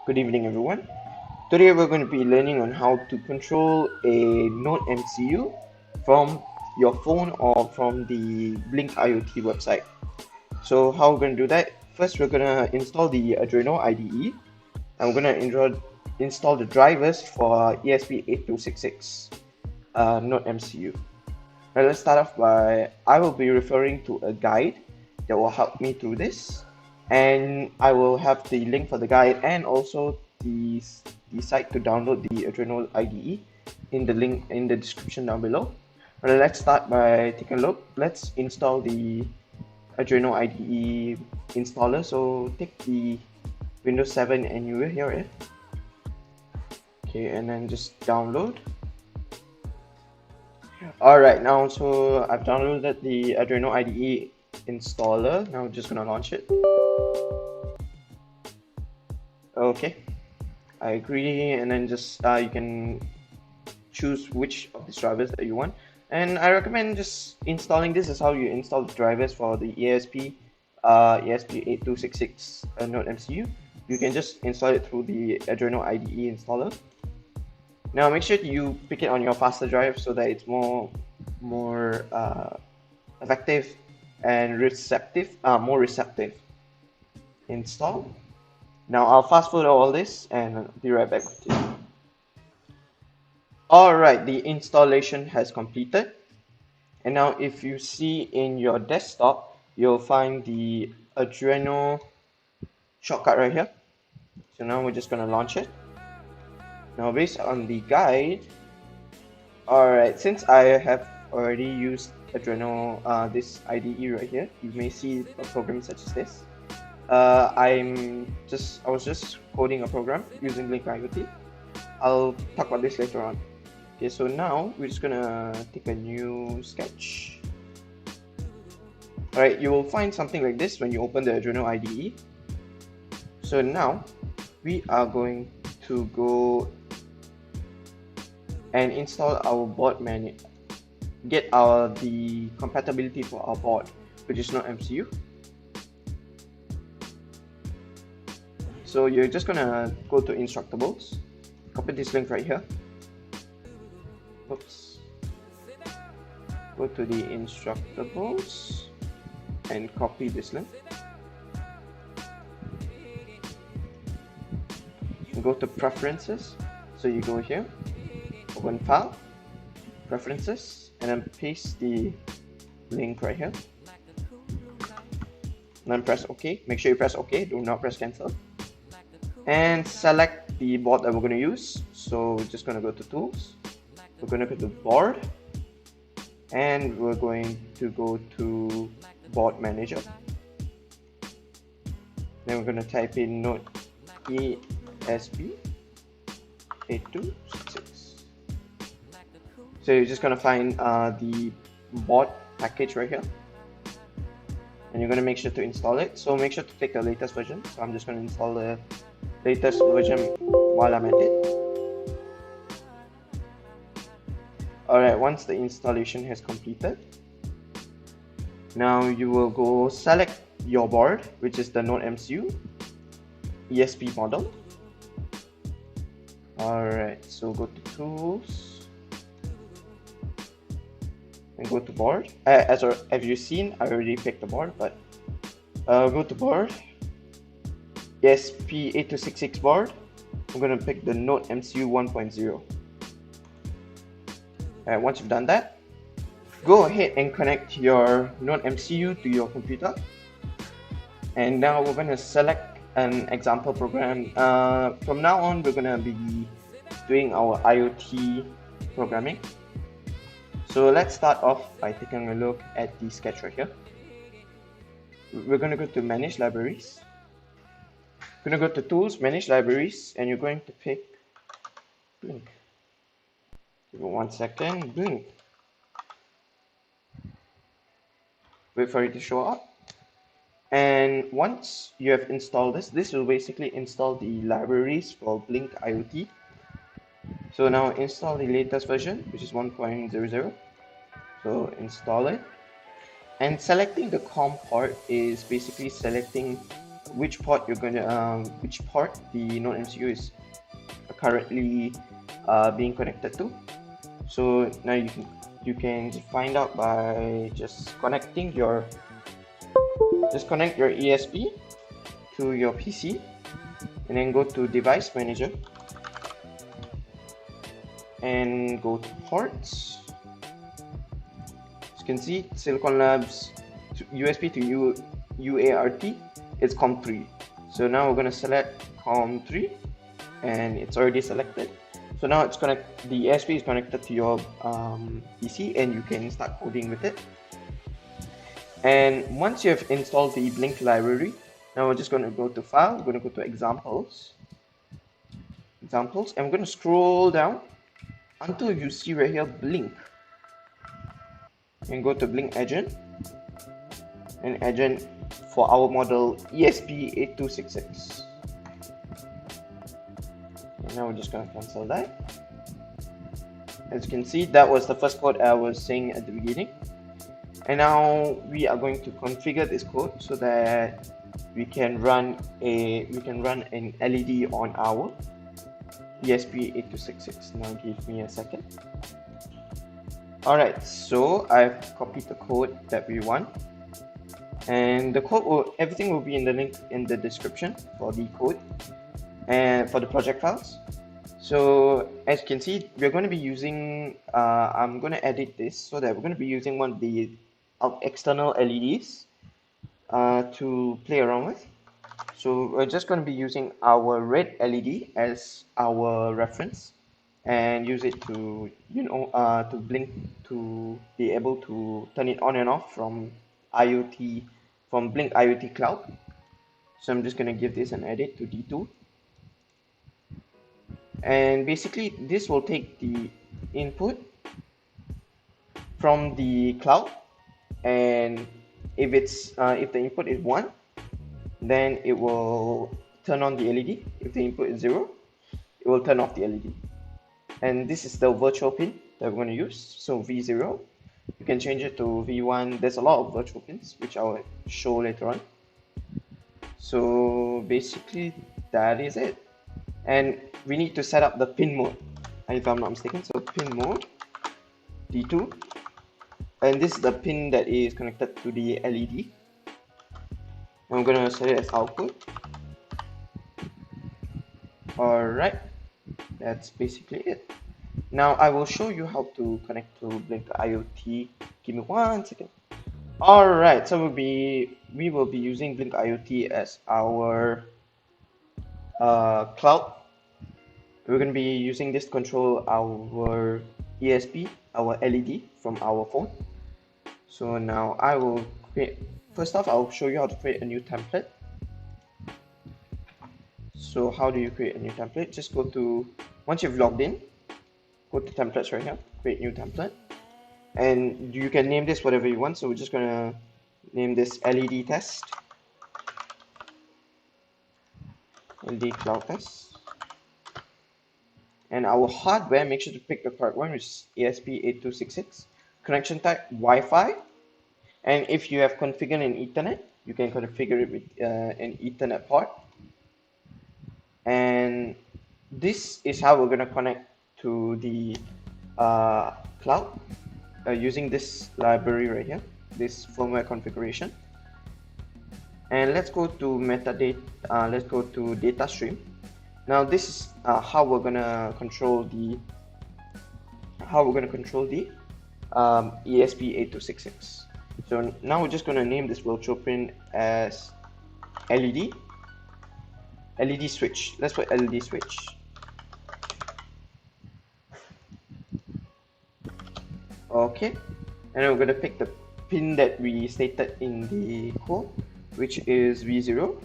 Good evening, everyone. Today we're going to be learning on how to control a Node MCU from your phone or from the Blynk IoT website. So how we're going to do that? First, we're going to install the Adreno IDE, and we're going to install the drivers for ESP8266 Node MCU. Now let's start off by, I will be referring to a guide that will help me through this, and I will have the link for the guide and also the site to download the Adreno IDE in the link in the description down below. Now let's start by taking a look. Let's install the Adreno IDE installer. So take the Windows 7 and you will hear it. Okay, and then just download. Alright, now so I've downloaded the Adreno IDE installer. Now I'm just gonna launch it. Okay, I agree, and then just you can choose which of these drivers that you want. And I recommend just installing this. Is how you install the drivers for the ESP8266 Node MCU. You can just install it through the Adreno IDE installer. Now make sure you pick it on your faster drive so that it's more effective and more receptive. Install. Now I'll fast forward all this and be right back with you. Alright, the installation has completed. And now if you see in your desktop, you'll find the Adreno shortcut right here. So now we're just gonna launch it. Now based on the guide, alright, since I have already used Adreno, this IDE right here, you may see a program such as this. I was just coding a program using Blynk IoT. I'll talk about this later on. Okay, so now we're just gonna take a new sketch. Alright, you will find something like this when you open the Adreno IDE. So now we are going to go and install our board manager, get the compatibility for our board, which is Node MCU. So you're just gonna go to instructables, copy this link right here. Oops. Go to the instructables and copy this link. Go to preferences. So you go here, open file, preferences, and then paste the link right here. And then press OK. Make sure you press OK, do not press cancel. And select the board that we're going to use. So we're just going to go to tools. We're going to go to board. And we're going to go to board manager. Then we're going to type in Node ESP8266. So you're just going to find the board package right here. And you're going to make sure to install it. So make sure to take the latest version. So I'm just going to install the latest version while I'm at it. Alright, once the installation has completed, now you will go select your board, which is the Node MCU ESP model. Alright, so go to tools and go to board. As you've seen, I already picked the board, but go to board, ESP8266 board. I'm going to pick the Node MCU 1.0. Once you've done that, go ahead and connect your Node MCU to your computer. And now we're going to select an example program. From now on, we're going to be doing our IoT programming. So let's start off by taking a look at the sketch right here. We're going to go to Manage Libraries. We're going to go to Tools, Manage Libraries, and you're going to pick Blynk. Give it 1 second. Blynk. Wait for it to show up. And once you have installed this will basically install the libraries for Blynk IoT. So now install the latest version, which is 1.00. So install it. And selecting the COM port is basically selecting which port you're gonna which port the Node MCU is currently being connected to. So now you can find out by just connect your ESP to your PC, and then go to Device Manager and go to ports. As you can see, Silicon Labs USB to UART is COM3. So now we're going to select COM3, and it's already selected. So now it's the ESP is connected to your PC, and you can start coding with it. And once you have installed the Blynk library, now we're just going to go to File, we're going to go to Examples, and we're going to scroll down until you see right here Blynk, and go to Blynk Agent, and Agent for our model ESP8266. And now we're just going to cancel that. As you can see, that was the first code I was saying at the beginning. And now we are going to configure this code so that we can run an LED on our ESP8266. Now give me a second. Alright, so I've copied the code that we want, and the code everything will be in the link in the description for the code and for the project files. So as you can see, we're going to be using I'm going to edit this so that we're going to be using one of the external LEDs to play around with. So we're just going to be using our red LED as our reference, and use it to to blink, to be able to turn it on and off from Blynk IoT Cloud. So I'm just going to give this an edit to D2, and basically this will take the input from the cloud, and if the input is 1, then it will turn on the LED. If the input is 0, it will turn off the LED. And this is the virtual pin that we're going to use. So V0, you can change it to V1. There's a lot of virtual pins which I will show later on. So basically that is it. And we need to set up the pin mode, if I'm not mistaken. So pin mode D2, and this is the pin that is connected to the LED. I'm gonna set it as output. Alright, that's basically it. Now I will show you how to connect to Blynk IoT. Give me 1 second. Alright, so we will be using Blynk IoT as our cloud. We're going to be using this to control our ESP, our LED from our phone. So now I will first off, I'll show you how to create a new template. So how do you create a new template? Just go to, once you've logged in, go to templates right here, create new template, and you can name this whatever you want. So we're just gonna name this LED test, LED cloud test, and our hardware, make sure to pick the correct one, which is ESP8266. Connection type Wi-Fi, and if you have configured an Ethernet, you can configure it with an Ethernet port. And this is how we're going to connect to the cloud using this library right here, this firmware configuration. And let's go to metadata. Let's go to data stream. Now this is how we're going to control the ESP8266. So now we're just going to name this virtual pin as LED switch. Let's put LED switch. Okay, and then we're going to pick the pin that we stated in the code, which is V0,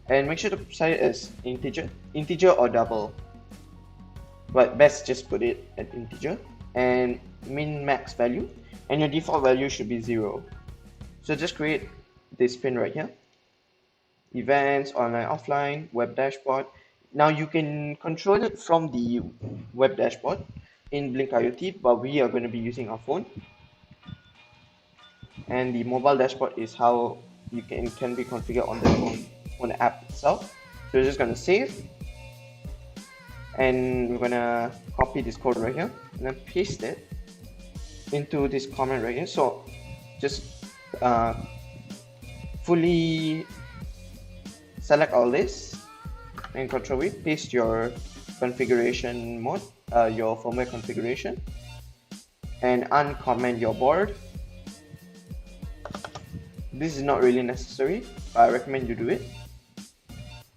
and make sure to set it as integer or double, but best just put it at integer, and min max value, and your default value should be 0. So just create this pin right here, events, online, offline, web dashboard. Now you can control it from the web dashboard in Blynk IoT, but we are going to be using our phone, and the mobile dashboard is how can be configured on the on the app itself. So we're just gonna save, and we're gonna copy this code right here and then paste it into this comment right here. So just fully select all this and Control V, paste your configuration mode, your firmware configuration, and uncomment your board. This is not really necessary, but I recommend you do it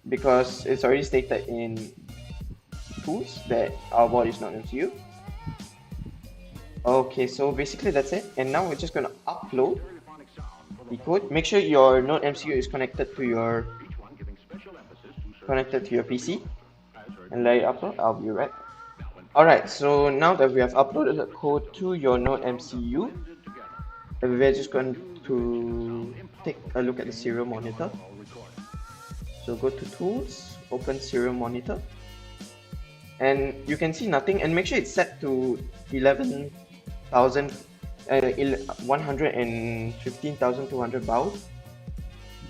because it's already stated in tools that our board is not MCU. Okay, so basically that's it, and now we're just going to upload the code. Make sure your Node MCU is connected to your PC and let it upload. I'll be right back. Alright, so now that we have uploaded the code to your Node MCU, we're just going to take a look at the serial monitor. So go to Tools, open Serial Monitor, and you can see nothing, and make sure it's set to 115,200 baud,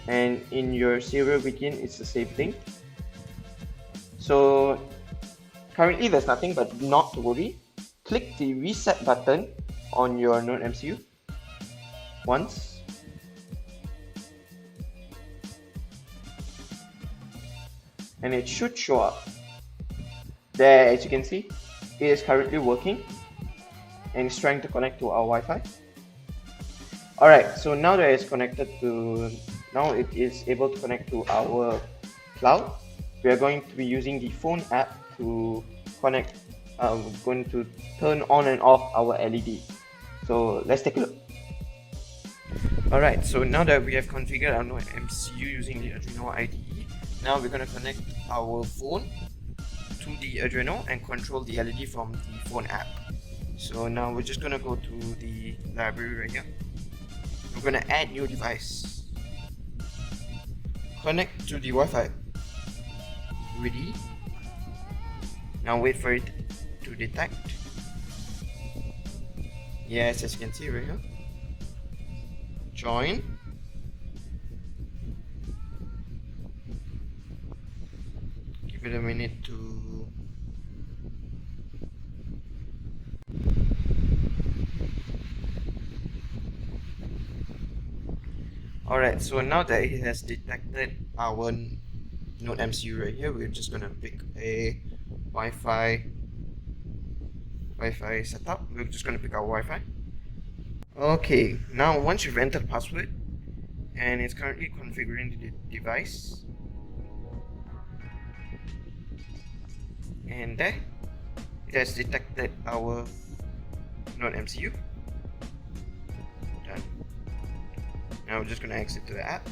and in your serial begin it's the same thing. So currently there's nothing, but not to worry. Click the reset button on your Node MCU once, and it should show up there. As you can see, it is currently working and it's trying to connect to our Wi-Fi. Alright, so now that it's connected to, now it is able to connect to our cloud. We are going to be using the phone app to connect. We're going to turn on and off our LED. So let's take a look. Alright, so now that we have configured our Node MCU using the Adreno IDE, now we're going to connect our phone to the Adreno and control the LED from the phone app. So now we're just going to go to the library right here. We're going to add new device. Connect to the Wi-Fi. Ready. Now wait for it to detect. Yes, as you can see right here. Join. Give it a minute to Alright, so now that it has detected our Node MCU right here, we're just gonna pick a Wi-Fi setup. We're just gonna pick our Wi-Fi. Okay, now once you've entered the password and it's currently configuring the device, and there it has detected our Node MCU. Done. Now we're just gonna exit to the app.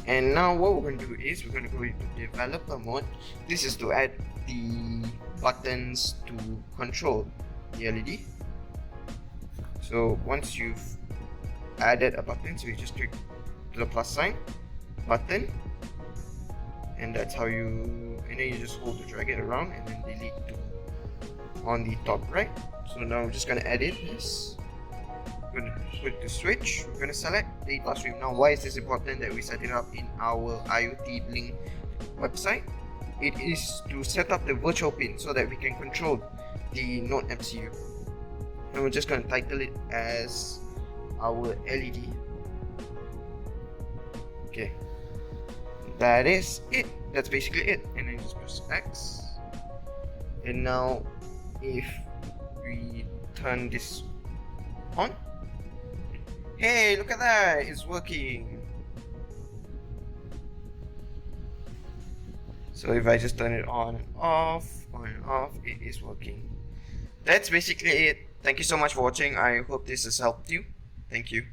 And now what we're going to do is we're going to go into developer mode. This is to add the buttons to control the LED. So once you've added a button, so you just click the plus sign button, and that's how you, and then you just hold to drag it around and then delete to on the top right. So now we're just going to edit this. We're going to put the switch. We're going to select data stream. Now why is this important that we set it up in our IoT Blynk website? It is to set up the virtual pin so that we can control the Node MCU. And we're just going to title it as our LED. Okay, that is it. That's basically it. And then just press X. And now if we turn this on, hey, look at that, it's working. So if I just turn it on and off, it is working. That's basically it. Thank you so much for watching. I hope this has helped you. Thank you.